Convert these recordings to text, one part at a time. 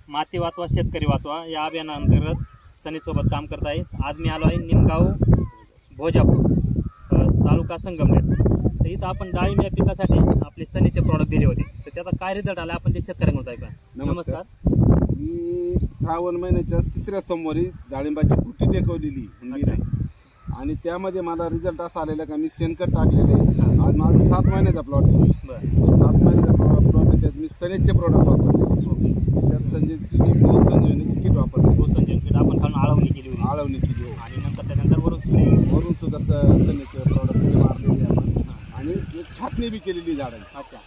माती वाचवा शेतकरी वाचवा या अभियानाअंतर्गत सनीसोबत काम करत आहे. आज मी आलो आहे निमगाव भोजापूर तालुका संगमनेर. तर इथं आपण डाळिंब या पिकासाठी आपले सनीचे प्रॉडक्ट दिले होते. तर त्याचा काय रिझल्ट आला आपण ते शेतकऱ्यांकडून ऐका. नमस्कार. मी श्रावण महिन्याच्या 3ऱ्या सोमवारी डाळिंबाची कुटी टेकवलेली हुंडीने आणि त्यामध्ये मला रिझल्ट असा आलेला का मी शेणखत टाकलेले. आज माझा 7 महिन्याचा प्लॉट आहे. बरं 7 महिन्याचा प्लॉट आहे. त्यात मी सनेजचे प्रॉडक्ट वापरले. त्यात संजीवची मी संजीवनीची किट वापरली. संजीवन किट आपण खाऊन आळवणी केली होती आळवणी केली आणि नंतर त्यानंतर वरून सुद्धा सनेजचे प्रॉडक्ट मारलेले आपण आणि एक छाटणी बी केलेली झाडांची. अच्छा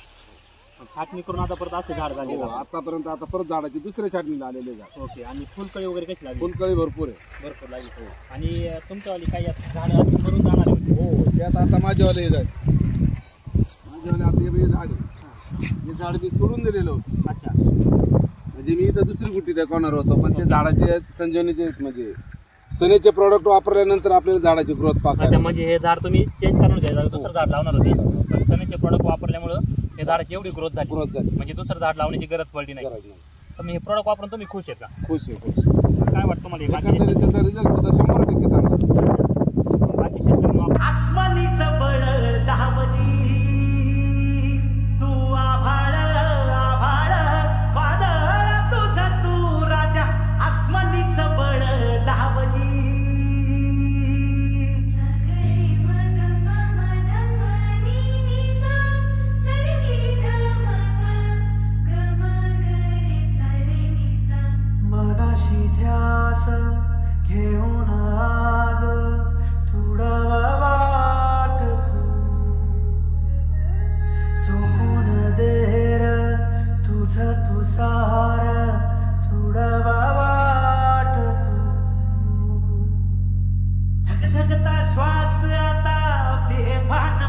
छाटणी करून आता परत असे झाड झाले. आतापर्यंत आता परत झाडाची दुसऱ्या छाटणीला आलेले झाड. ओके. आणि फुलकळी वगैरे कशी लागली? फुलकळी भरपूर आहे. भरपूर लागली. आणि तुमच्यावाली काही झाड अशी मरून जाणार होती? हो त्यात आता माझ्यावाले हे झाड आता हे झाड आहे. हे झाड मी सोडून दिलेलं होतं. अच्छा म्हणजे मी इथं दुसरी गुटी टाकवणार होतो पण ते झाडाचे संजीवनीचे म्हणजे सनेचे प्रॉडक्ट वापरल्यानंतर आपल्याला झाडाची ग्रोथ अच्छा. पाहायला. म्हणजे हे झाड तुम्ही चेंज करून घ्यायचं दुसरं झाड लावणार होते पण सनीचे प्रॉडक्ट वापरल्यामुळं हे झाडाची एवढी ग्रोथ झाली म्हणजे दुसरं झाड लावण्याची गरज पडली नाही. तर मी हे प्रॉडक्ट वापरून तुम्ही खुश आहेत का? खुश आहे. काय वाटतं मला हे बाकी एकंदरीत त्याचा रिझल्ट सुद्धा 100% चांगला. बाकी शेतकरी आसमानीचं बळ दहावजी तू आभाळ आभाळ वादळ तुझं तू राजा आसमानीचं बळ दहावजी मनाशी ध्यास घेऊन आज तुडावा वाट तू चुकून देर तुझं तू सार तुडावा वाट तू धगधगता श्वास आता बेभान